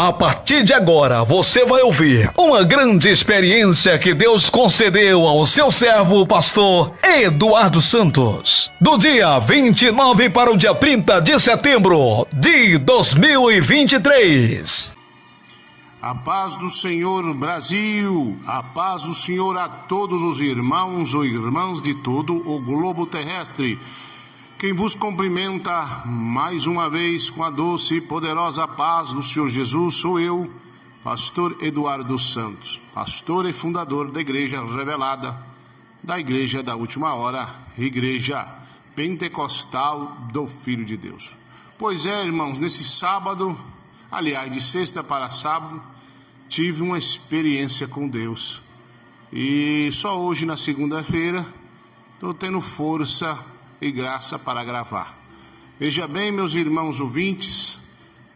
A partir de agora, você vai ouvir uma grande experiência que Deus concedeu ao seu servo, pastor Eduardo Santos. Do dia 29 para o dia 30 de setembro de 2023. A paz do Senhor, Brasil, a paz do Senhor a todos os irmãos ou irmãs de todo o globo terrestre. Quem vos cumprimenta mais uma vez com a doce e poderosa paz do Senhor Jesus sou eu, pastor Eduardo Santos, pastor e fundador da Igreja Revelada, da Igreja da Última Hora, Igreja Pentecostal do Filho de Deus. Pois é, irmãos, nesse sábado, aliás, de sexta para sábado, tive uma experiência com Deus. E só hoje, na segunda-feira, estou tendo força e graça para gravar. Veja bem, meus irmãos ouvintes,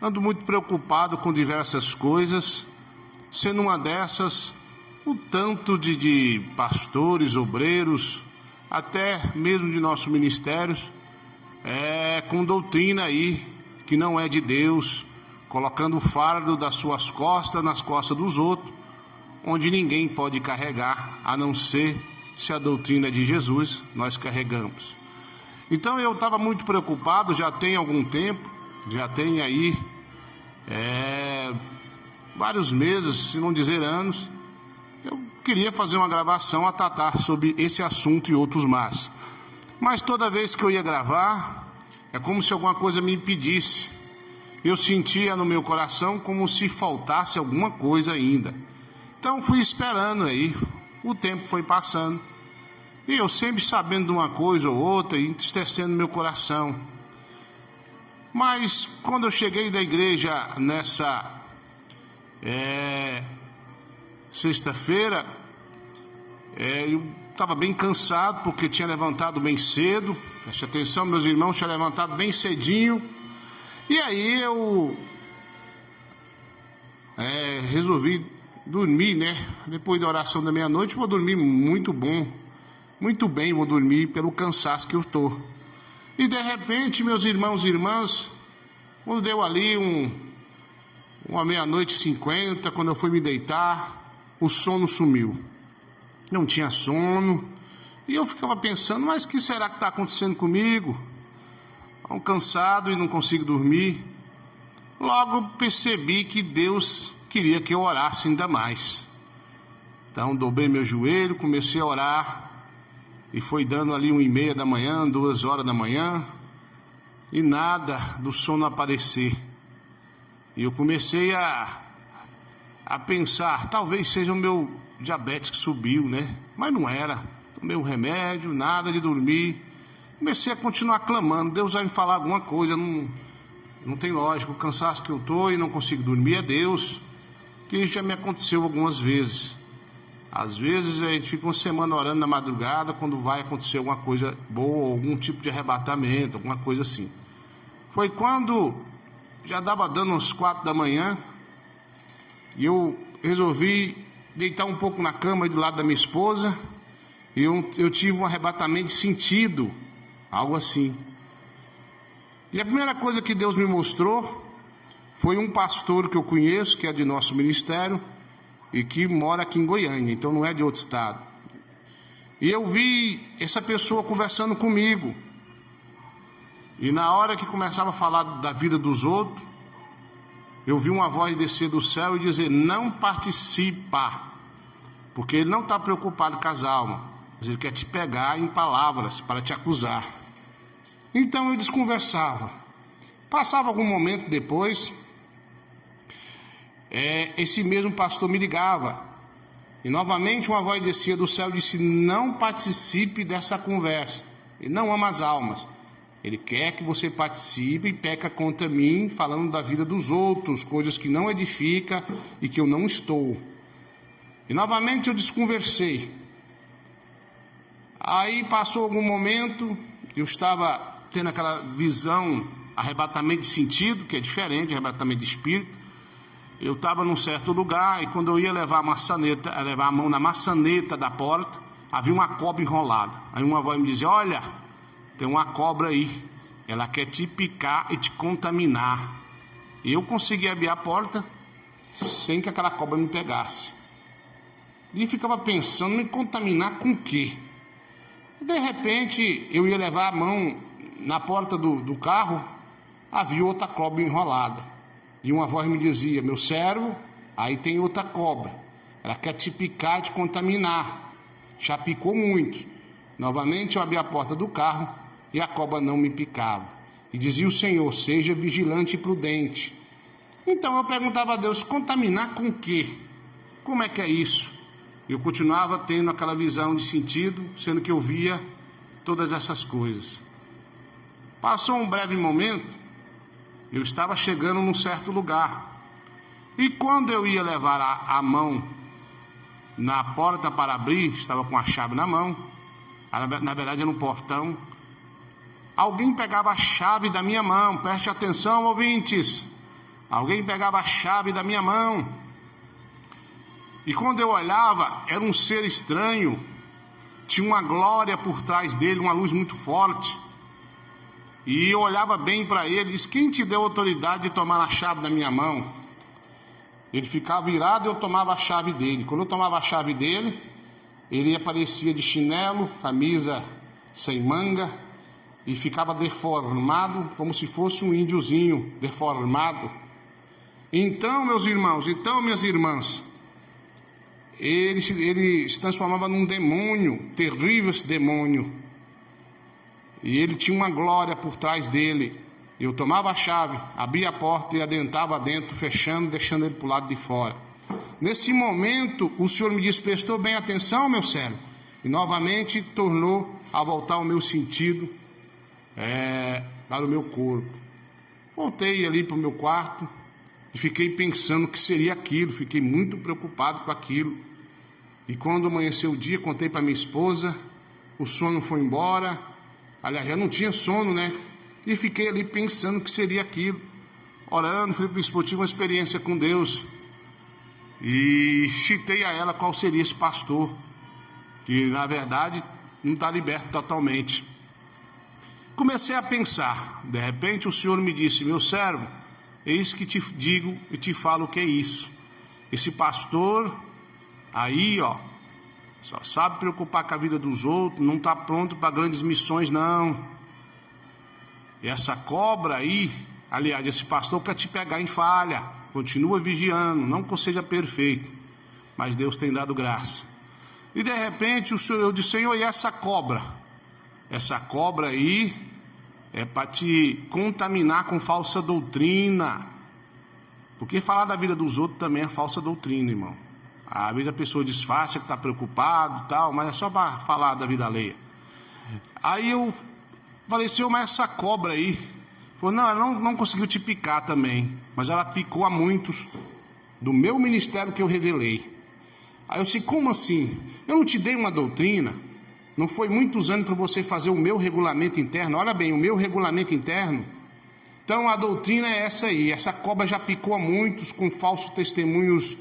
ando muito preocupado com diversas coisas, sendo uma dessas o tanto de pastores, obreiros, até mesmo de nossos ministérios, com doutrina aí que não é de Deus, colocando o fardo das suas costas nas costas dos outros, onde ninguém pode carregar, a não ser se a doutrina é de Jesus, nós carregamos. Então eu estava muito preocupado, já tem algum tempo, já tem aí vários meses, se não dizer anos, eu queria fazer uma gravação a tratar sobre esse assunto e outros mais. Mas toda vez que eu ia gravar, é como se alguma coisa me impedisse. Eu sentia no meu coração como se faltasse alguma coisa ainda. Então fui esperando aí, o tempo foi passando. E eu sempre sabendo de uma coisa ou outra e entristecendo meu coração. Mas quando eu cheguei da igreja nessa sexta-feira, eu estava bem cansado porque tinha levantado bem cedo. Preste atenção, meus irmãos, tinha levantado bem cedinho. E aí eu resolvi dormir, né? Depois da oração da meia-noite, vou dormir muito bem, vou dormir pelo cansaço que eu estou. E de repente, meus irmãos e irmãs, quando deu ali uma meia-noite e 50, quando eu fui me deitar, o sono sumiu. Não tinha sono. E eu ficava pensando, mas o que será que está acontecendo comigo? Estou cansado e não consigo dormir. Logo percebi que Deus queria que eu orasse ainda mais. Então dobrei meu joelho, comecei a orar. E foi dando ali 1h30 da manhã, 2h da manhã, e nada do sono aparecer. E eu comecei a pensar, talvez seja o meu diabetes que subiu, né? Mas não era. Tomei um remédio, nada de dormir. Comecei a continuar clamando, Deus vai me falar alguma coisa, não tem lógica, o cansaço que eu estou e não consigo dormir é Deus, que isso já me aconteceu algumas vezes. Às vezes a gente fica uma semana orando na madrugada quando vai acontecer alguma coisa boa, algum tipo de arrebatamento, alguma coisa assim. Foi quando já dava dando uns 4 da manhã e eu resolvi deitar um pouco na cama aí do lado da minha esposa e eu tive um arrebatamento de sentido, algo assim. E a primeira coisa que Deus me mostrou foi um pastor que eu conheço, que é de nosso ministério, e que mora aqui em Goiânia, então não é de outro estado. E eu vi essa pessoa conversando comigo. E na hora que começava a falar da vida dos outros, eu vi uma voz descer do céu e dizer, não participa, porque ele não está preocupado com as almas, mas ele quer te pegar em palavras para te acusar. Então eu desconversava. Passava algum momento depois, esse mesmo pastor me ligava e novamente uma voz descia do céu e disse, não participe dessa conversa, ele não ama as almas, ele quer que você participe e peca contra mim, falando da vida dos outros, coisas que não edificam e que eu não estou. E novamente eu desconversei. Aí passou algum momento, eu estava tendo aquela visão, arrebatamento de sentido, que é diferente, arrebatamento de espírito. Eu estava num certo lugar e quando eu ia levar a mão na maçaneta da porta, havia uma cobra enrolada. Aí uma voz me dizia, olha, tem uma cobra aí, ela quer te picar e te contaminar. Eu consegui abrir a porta sem que aquela cobra me pegasse. E ficava pensando, me contaminar com o quê? E de repente, eu ia levar a mão na porta do carro, havia outra cobra enrolada. E uma voz me dizia, meu servo, aí tem outra cobra. Ela quer te picar e te contaminar. Já picou muito. Novamente eu abri a porta do carro e a cobra não me picava. E dizia o Senhor, seja vigilante e prudente. Então eu perguntava a Deus, contaminar com o quê? Como é que é isso? Eu continuava tendo aquela visão de sentido, sendo que eu via todas essas coisas. Passou um breve momento, eu estava chegando num certo lugar. E quando eu ia levar a mão na porta para abrir, estava com a chave na mão, na verdade era um portão, alguém pegava a chave da minha mão, preste atenção, ouvintes, alguém pegava a chave da minha mão. E quando eu olhava, era um ser estranho, tinha uma glória por trás dele, uma luz muito forte. E eu olhava bem para ele e disse, quem te deu autoridade de tomar a chave da minha mão? Ele ficava virado e eu tomava a chave dele. Quando eu tomava a chave dele, ele aparecia de chinelo, camisa sem manga, e ficava deformado, como se fosse um índiozinho deformado. Então, meus irmãos, minhas irmãs, ele se transformava num demônio, terrível esse demônio. E ele tinha uma glória por trás dele. Eu tomava a chave, abria a porta e adentrava dentro, fechando, deixando ele para o lado de fora. Nesse momento, o Senhor me disse, prestou bem atenção, meu servo. E novamente tornou a voltar o meu sentido para o meu corpo. Voltei ali para o meu quarto e fiquei pensando o que seria aquilo. Fiquei muito preocupado com aquilo. E quando amanheceu o dia, contei para minha esposa, o sono foi embora. Aliás, já não tinha sono, né? E fiquei ali pensando o que seria aquilo. Orando, falei para minha esposa, tive uma experiência com Deus. E citei a ela qual seria esse pastor, que na verdade não está liberto totalmente. Comecei a pensar, de repente o Senhor me disse, meu servo, eis que te digo e te falo o que é isso. Esse pastor aí, ó, só sabe preocupar com a vida dos outros, não está pronto para grandes missões, não. E essa cobra aí, aliás, esse pastor quer te pegar em falha, continua vigiando, não que seja perfeito, mas Deus tem dado graça. E de repente eu disse, Senhor, e essa cobra? Essa cobra aí é para te contaminar com falsa doutrina. Porque falar da vida dos outros também é falsa doutrina, irmão. Às vezes a pessoa disfarça que está preocupado e tal, mas é só para falar da vida alheia. Aí eu falei, Senhor, mas essa cobra aí? Falou, não, ela não conseguiu te picar também, mas ela picou a muitos do meu ministério que eu revelei. Aí eu disse, como assim? Eu não te dei uma doutrina? Não foi muitos anos para você fazer o meu regulamento interno? Olha bem, o meu regulamento interno. Então a doutrina é essa aí. Essa cobra já picou a muitos com falsos testemunhos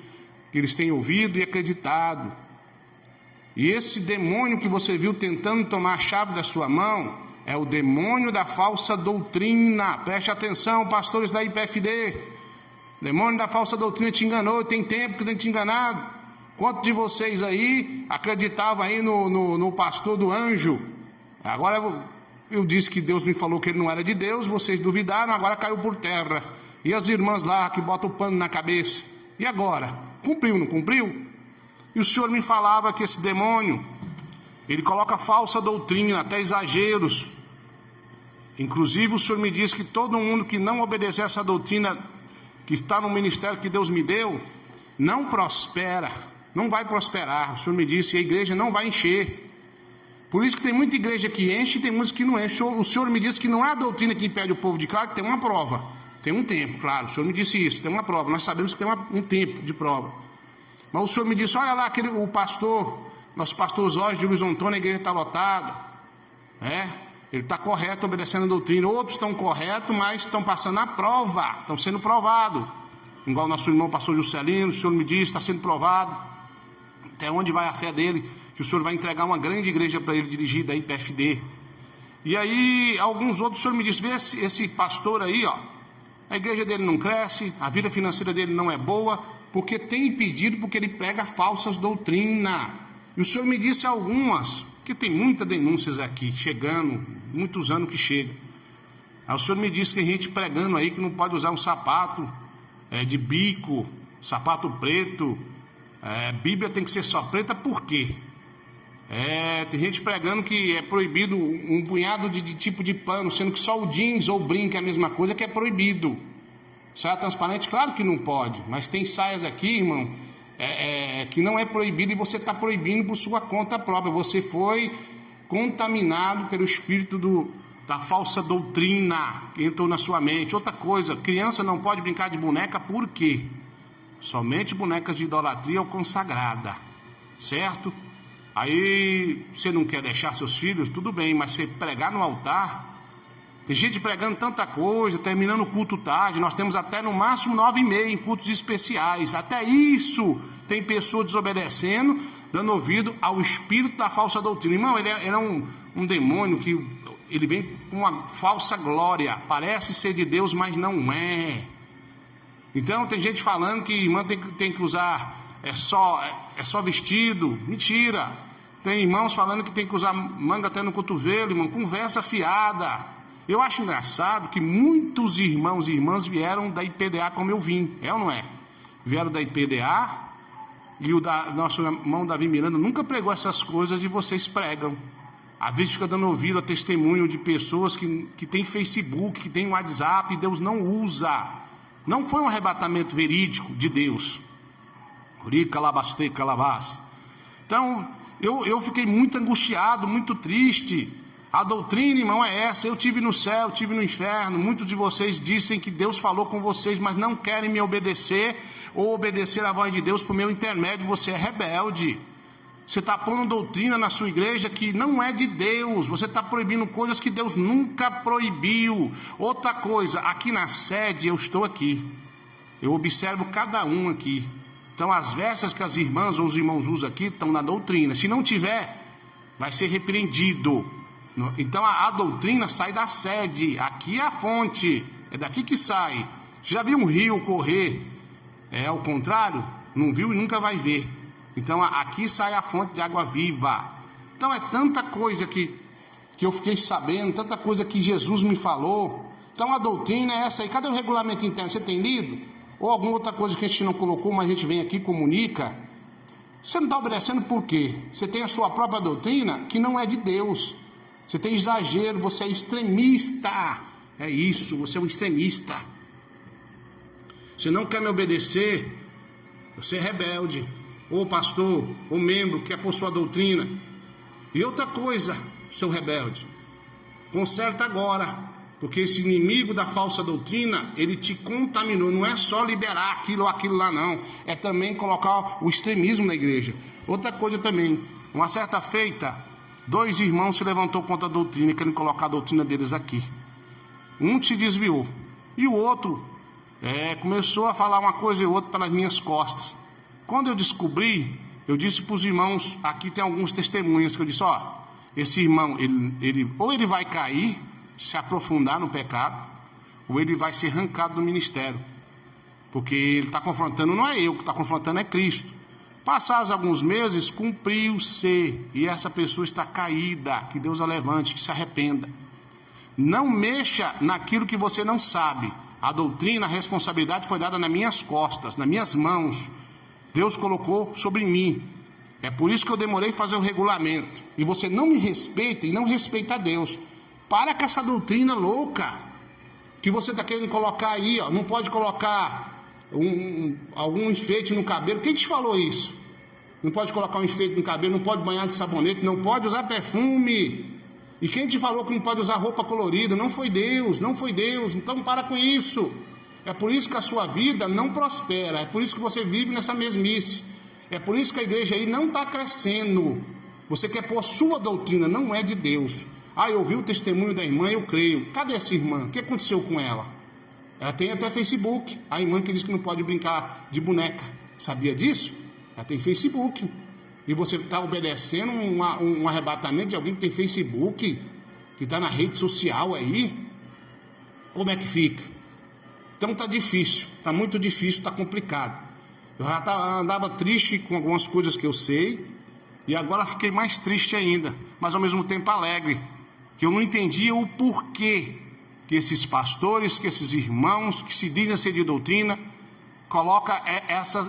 que eles têm ouvido e acreditado. E esse demônio que você viu tentando tomar a chave da sua mão é o demônio da falsa doutrina. Preste atenção, pastores da IPFD. O demônio da falsa doutrina te enganou, tem tempo que tem te enganado. Quantos de vocês aí acreditavam aí no pastor do anjo? Agora eu disse que Deus me falou que ele não era de Deus, vocês duvidaram, agora caiu por terra. E as irmãs lá que botam o pano na cabeça? E agora? Cumpriu, não cumpriu? E o Senhor me falava que esse demônio, ele coloca falsa doutrina, até exageros. Inclusive o Senhor me disse que todo mundo que não obedecer essa doutrina que está no ministério que Deus me deu, não prospera, não vai prosperar. O Senhor me disse, e a igreja não vai encher. Por isso que tem muita igreja que enche e tem muitas que não enche. O Senhor me disse que não é a doutrina que impede o povo de crer, que tem uma prova. Tem um tempo, claro, o Senhor me disse isso, tem uma prova. Nós sabemos que tem um tempo de prova. Mas o Senhor me disse, olha lá, o pastor, nosso pastor Jorge de Luiz Antônio, a igreja está lotada. Ele está correto, obedecendo a doutrina. Outros estão corretos, mas estão passando a prova, estão sendo provados. Igual o nosso irmão pastor Juscelino, o Senhor me disse, está sendo provado. Até onde vai a fé dele, que o Senhor vai entregar uma grande igreja para ele dirigir da IPFD. E aí, alguns outros, o Senhor me disse, vê esse pastor aí, ó, A igreja dele não cresce, a vida financeira dele não é boa, porque tem impedido, porque ele prega falsas doutrinas. E o senhor me disse algumas, que tem muitas denúncias aqui, chegando, muitos anos que chega. Aí o senhor me disse que tem gente pregando aí que não pode usar um sapato de bico, sapato preto, Bíblia tem que ser só preta, por quê? Tem gente pregando que é proibido um punhado de tipo de pano, sendo que só o jeans ou o brinco é a mesma coisa, que é proibido. Saia transparente, claro que não pode, mas tem saias aqui, irmão, que não é proibido e você está proibindo por sua conta própria. Você foi contaminado pelo espírito da falsa doutrina que entrou na sua mente. Outra coisa, criança não pode brincar de boneca, por quê? Somente bonecas de idolatria ou consagrada, certo? Aí você não quer deixar seus filhos, tudo bem, mas você pregar no altar, tem gente pregando tanta coisa, terminando o culto tarde, nós temos até no máximo 9h30 em cultos especiais, até isso tem pessoas desobedecendo, dando ouvido ao espírito da falsa doutrina. Irmão, ele é um demônio que ele vem com uma falsa glória, parece ser de Deus, mas não é. Então tem gente falando que irmã tem que usar é só vestido, mentira. Tem irmãos falando que tem que usar manga até no cotovelo, irmão, conversa fiada. Eu acho engraçado que muitos irmãos e irmãs vieram da IPDA como eu vim, é ou não é? Vieram da IPDA e o nosso irmão Davi Miranda nunca pregou essas coisas e vocês pregam. Às vezes fica dando ouvido a testemunho de pessoas que tem Facebook, que tem WhatsApp, e Deus não usa. Não foi um arrebatamento verídico de Deus. Então, eu fiquei muito angustiado, muito triste. A doutrina, irmão, é essa. Eu tive no céu, tive no inferno. Muitos de vocês dizem que Deus falou com vocês, mas não querem me obedecer ou obedecer a voz de Deus por meu intermédio. Você é rebelde. Você está pondo doutrina na sua igreja que não é de Deus. Você está proibindo coisas que Deus nunca proibiu. Outra coisa, aqui na sede eu estou aqui. Eu observo cada um aqui. Então as versas que as irmãs ou os irmãos usam aqui estão na doutrina. Se não tiver, vai ser repreendido. Então a doutrina sai da sede. Aqui é a fonte. É daqui que sai. Já viu um rio correr? É ao contrário? Não viu e nunca vai ver. Então aqui sai a fonte de água viva. Então é tanta coisa que eu fiquei sabendo, tanta coisa que Jesus me falou. Então a doutrina é essa aí. Cadê o regulamento interno? Você tem lido? Ou alguma outra coisa que a gente não colocou, mas a gente vem aqui e comunica? Você não está obedecendo por quê? Você tem a sua própria doutrina que não é de Deus. Você tem exagero, você é extremista. É isso, você é um extremista. Você não quer me obedecer, você é rebelde. Ou pastor, ou membro que é por sua doutrina. E outra coisa, seu rebelde, conserta agora. Porque esse inimigo da falsa doutrina, ele te contaminou. Não é só liberar aquilo ou aquilo lá, não. É também colocar o extremismo na igreja. Outra coisa também. Uma certa feita, 2 irmãos se levantou contra a doutrina e querem colocar a doutrina deles aqui. Um se desviou. E o outro começou a falar uma coisa e outra pelas minhas costas. Quando eu descobri, eu disse para os irmãos, aqui tem alguns testemunhos, que eu disse, esse irmão, ou ele vai cair, se aprofundar no pecado, ou ele vai ser arrancado do ministério, porque ele está confrontando, não é eu que está confrontando, é Cristo. Passados alguns meses, cumpriu-se, e essa pessoa está caída, que Deus a levante, que se arrependa. Não mexa naquilo que você não sabe. A doutrina, a responsabilidade foi dada nas minhas costas, nas minhas mãos. Deus colocou sobre mim. É por isso que eu demorei a fazer o regulamento. E você não me respeita e não respeita a Deus. Para com essa doutrina louca que você está querendo colocar aí, não pode colocar algum enfeite no cabelo. Quem te falou isso? Não pode colocar um enfeite no cabelo, não pode banhar de sabonete, não pode usar perfume. E quem te falou que não pode usar roupa colorida? Não foi Deus, não foi Deus. Então para com isso. É por isso que a sua vida não prospera. É por isso que você vive nessa mesmice. É por isso que a igreja aí não está crescendo. Você quer pôr a sua doutrina, não é de Deus. Eu ouvi o testemunho da irmã, eu creio. Cadê essa irmã? O que aconteceu com ela? Ela tem até Facebook. A irmã que diz que não pode brincar de boneca. Sabia disso? Ela tem Facebook. E você está obedecendo um arrebatamento de alguém que tem Facebook, que está na rede social aí? Como é que fica? Então tá difícil, tá muito difícil, tá complicado. Eu já andava triste com algumas coisas que eu sei, e agora fiquei mais triste ainda, mas ao mesmo tempo alegre, que eu não entendia o porquê que esses pastores, que esses irmãos que se dizem ser de doutrina, colocam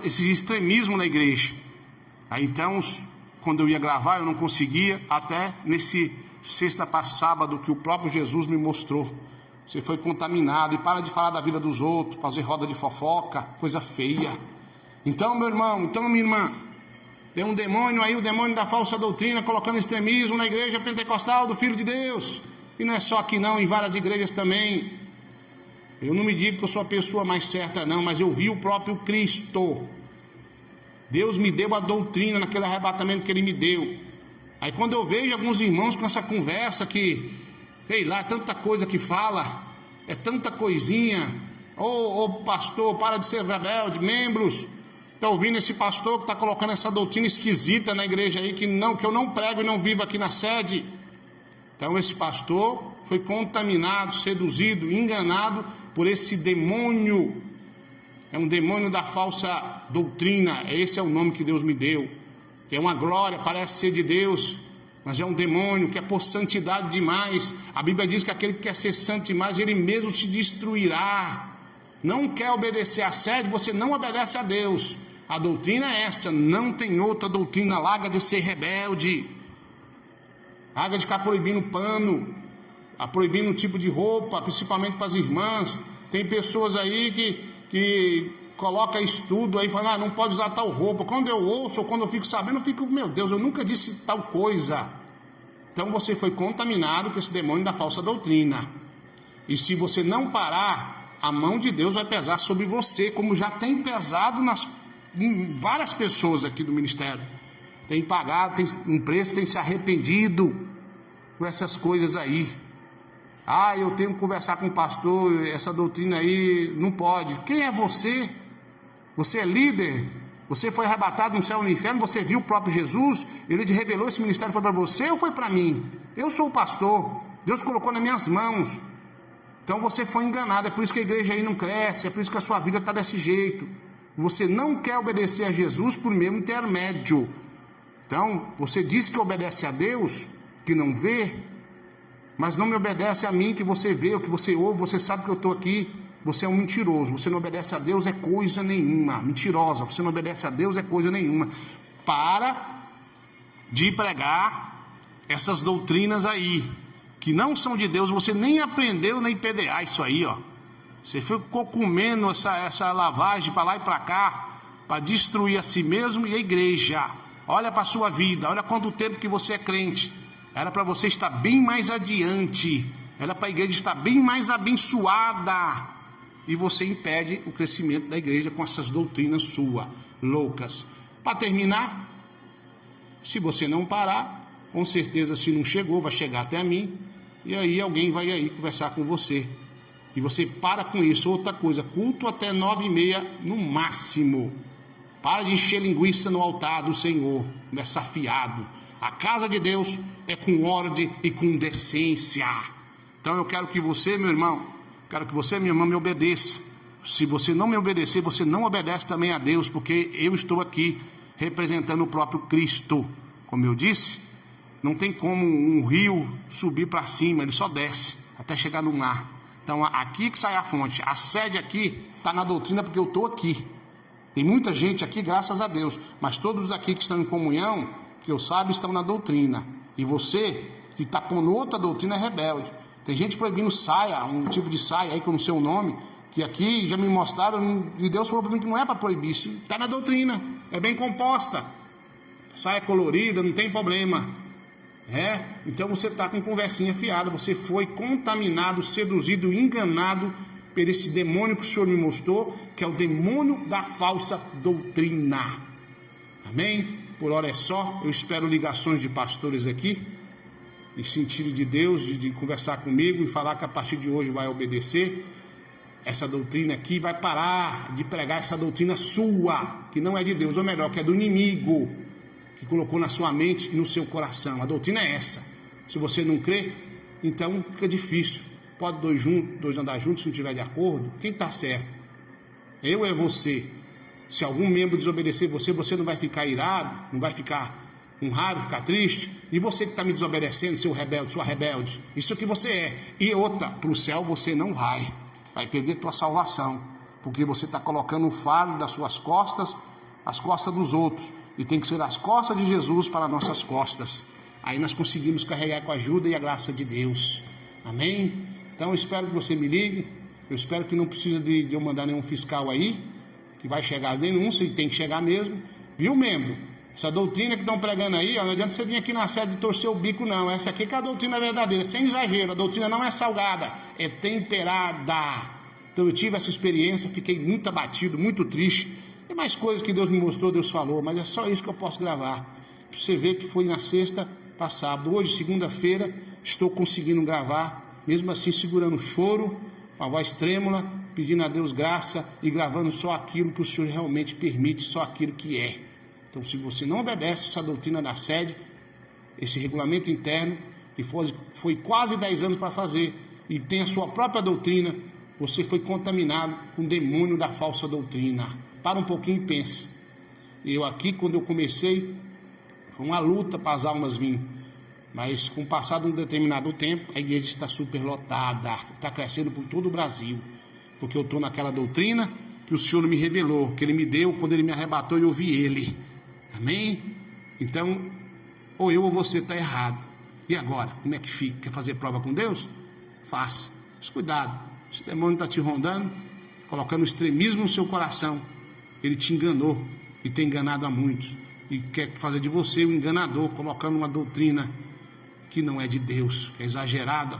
esse extremismo na igreja. Aí então, quando eu ia gravar, eu não conseguia, até nesse sexta para sábado que o próprio Jesus me mostrou. Você foi contaminado, e para de falar da vida dos outros, fazer roda de fofoca, coisa feia. Então, meu irmão, então, minha irmã, tem um demônio aí, o demônio da falsa doutrina, colocando extremismo na igreja pentecostal do Filho de Deus. E não é só aqui não, em várias igrejas também. Eu não me digo que eu sou a pessoa mais certa não, mas eu vi o próprio Cristo. Deus me deu a doutrina naquele arrebatamento que Ele me deu. Aí quando eu vejo alguns irmãos com essa conversa que, sei lá, tanta coisa que fala, é tanta coisinha. Ô pastor, para de ser rebelde, membros, tá ouvindo esse pastor que tá colocando essa doutrina esquisita na igreja aí, que eu não prego e não vivo aqui na sede. Então esse pastor foi contaminado, seduzido, enganado por esse demônio. É um demônio da falsa doutrina. Esse é o nome que Deus me deu. Que é uma glória, parece ser de Deus, mas é um demônio que é por santidade demais. A Bíblia diz que aquele que quer ser santo demais, ele mesmo se destruirá. Não quer obedecer à sede, você não obedece a Deus. A doutrina é essa, não tem outra doutrina. Larga de ser rebelde. Larga de ficar proibindo pano, proibindo tipo de roupa, principalmente para as irmãs. Tem pessoas aí que colocam estudo aí, falando, não pode usar tal roupa. Quando eu ouço ou quando eu fico sabendo, eu fico, meu Deus, eu nunca disse tal coisa. Então você foi contaminado com esse demônio da falsa doutrina. E se você não parar, a mão de Deus vai pesar sobre você, como já tem pesado em várias pessoas aqui do ministério. Tem pagado, tem um preço, tem se arrependido com essas coisas aí. Eu tenho que conversar com o pastor, essa doutrina aí não pode. Quem é você? Você é líder? Você foi arrebatado no céu e no inferno? Você viu o próprio Jesus? Ele te revelou, esse ministério foi para você ou foi para mim? Eu sou o pastor, Deus colocou nas minhas mãos. Então você foi enganado, é por isso que a igreja aí não cresce, é por isso que a sua vida está desse jeito. Você não quer obedecer a Jesus por meio intermédio. Então, você diz que obedece a Deus, que não vê, mas não me obedece a mim, que você vê, o que você ouve, você sabe que eu estou aqui. Você é um mentiroso, você não obedece a Deus, é coisa nenhuma. Mentirosa, você não obedece a Deus, é coisa nenhuma. Para de pregar essas doutrinas aí, que não são de Deus, você nem aprendeu nem PDA isso aí, ó. Você ficou comendo essa lavagem para lá e para cá, para destruir a si mesmo e a igreja. Olha para a sua vida, olha quanto tempo que você é crente. Era para você estar bem mais adiante, era para a igreja estar bem mais abençoada. E você impede o crescimento da igreja com essas doutrinas suas, loucas. Para terminar, se você não parar, com certeza se não chegou, vai chegar até a mim. E aí alguém vai aí conversar com você. E você para com isso. Outra coisa, culto até 9h30 no máximo. Para de encher linguiça no altar do Senhor, desafiado. A casa de Deus é com ordem e com decência. Então eu quero que você, meu irmão, quero que você, minha irmã, me obedeça. Se você não me obedecer, você não obedece também a Deus, porque eu estou aqui representando o próprio Cristo. Como eu disse, não tem como um rio subir para cima, ele só desce até chegar no mar. Então aqui que sai a fonte. A sede aqui está na doutrina porque eu estou aqui. Tem muita gente aqui, graças a Deus, mas todos aqui que estão em comunhão, que eu saiba, estão na doutrina. E você que está pondo outra doutrina é rebelde. Tem gente proibindo saia, um tipo de saia aí que eu não sei o nome, que aqui já me mostraram, e Deus falou para mim que não é para proibir, isso está na doutrina, é bem composta. Saia colorida, não tem problema. Então você está com conversinha fiada, você foi contaminado, seduzido, enganado por esse demônio que o Senhor me mostrou, que é o demônio da falsa doutrina. Amém? Por hora é só. Eu espero ligações de pastores aqui, em sentido de Deus, de conversar comigo e falar que a partir de hoje vai obedecer essa doutrina aqui, vai parar de pregar essa doutrina sua, que não é de Deus, ou melhor, que é do inimigo, que colocou na sua mente e no seu coração. A doutrina é essa. Se você não crê, então fica difícil. Pode dois andar juntos se não estiver de acordo? Quem está certo? Eu ou é você? Se algum membro desobedecer você, você não vai ficar irado, não vai ficar com raiva, ficar triste? E você que está me desobedecendo, seu rebelde, sua rebelde, isso é o que você é. E outra, para o céu você não vai perder tua salvação, porque você está colocando o fardo das suas costas, as costas dos outros, e tem que ser as costas de Jesus para nossas costas. Aí nós conseguimos carregar com a ajuda e a graça de Deus. Amém? Então eu espero que você me ligue, eu espero que não precisa de eu mandar nenhum fiscal aí, que vai chegar as denúncias, e tem que chegar mesmo, viu, membro? Essa doutrina que estão pregando aí, ó, não adianta você vir aqui na sede e torcer o bico, não. Essa aqui que é a doutrina verdadeira, sem exagero. A doutrina não é salgada, é temperada. Então eu tive essa experiência, fiquei muito abatido, muito triste. Tem mais coisas que Deus me mostrou, Deus falou, mas é só isso que eu posso gravar. Pra você ver que foi na sexta para sábado. Hoje, segunda-feira, estou conseguindo gravar, mesmo assim segurando o choro, com a voz trêmula, pedindo a Deus graça e gravando só aquilo que o Senhor realmente permite, só aquilo que é. Então, se você não obedece essa doutrina da sede, esse regulamento interno, que foi quase 10 anos para fazer, e tem a sua própria doutrina, você foi contaminado com o demônio da falsa doutrina. Para um pouquinho e pense. Eu aqui, quando eu comecei, foi uma luta para as almas virem. Mas com o passar de um determinado tempo, a igreja está superlotada, está crescendo por todo o Brasil. Porque eu estou naquela doutrina que o Senhor me revelou, que Ele me deu quando Ele me arrebatou e eu vi Ele. Amém? Então, ou eu ou você está errado. E agora? Como é que fica? Quer fazer prova com Deus? Faça. Mas cuidado. Esse demônio está te rondando, colocando extremismo no seu coração. Ele te enganou e tem enganado a muitos. E quer fazer de você um enganador, colocando uma doutrina que não é de Deus, que é exagerada.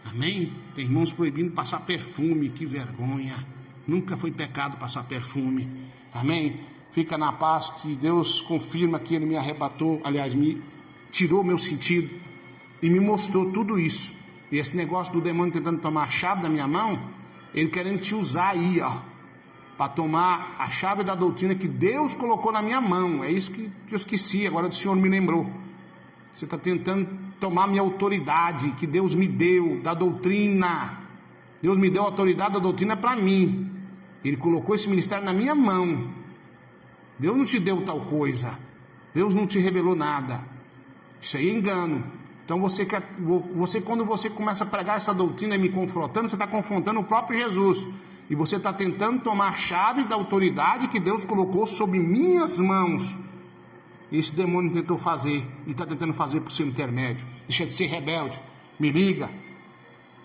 Amém? Tem irmãos proibindo passar perfume. Que vergonha. Nunca foi pecado passar perfume. Amém? Fica na paz, que Deus confirma que Ele me arrebatou, aliás, me tirou meu sentido e me mostrou tudo isso. E esse negócio do demônio tentando tomar a chave da minha mão, ele querendo te usar aí, ó, para tomar a chave da doutrina que Deus colocou na minha mão. É isso que eu esqueci, agora o Senhor me lembrou. Você está tentando tomar minha autoridade que Deus me deu, da doutrina. Deus me deu a autoridade da doutrina para mim. Ele colocou esse ministério na minha mão. Deus não te deu tal coisa. Deus não te revelou nada. Isso aí é engano. Então você quando você começa a pregar essa doutrina e me confrontando, você está confrontando o próprio Jesus. E você está tentando tomar a chave da autoridade que Deus colocou sob minhas mãos. Esse demônio tentou fazer e está tentando fazer por seu intermédio. Deixa de ser rebelde. Me liga.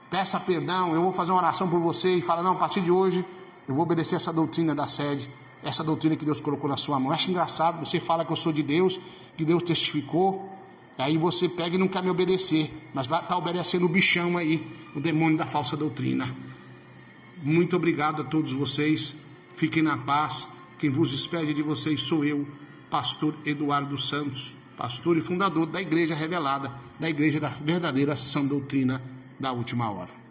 Peça perdão. Eu vou fazer uma oração por você e fala, não, a partir de hoje eu vou obedecer essa doutrina da sede. Essa doutrina que Deus colocou na sua mão. Eu acho engraçado, você fala que eu sou de Deus, que Deus testificou, aí você pega e não quer me obedecer, mas vai estar obedecendo o bichão aí, o demônio da falsa doutrina. Muito obrigado a todos vocês, fiquem na paz. Quem vos despede de vocês sou eu, pastor Eduardo Santos, pastor e fundador da Igreja Revelada, da Igreja da verdadeira sã doutrina da última hora.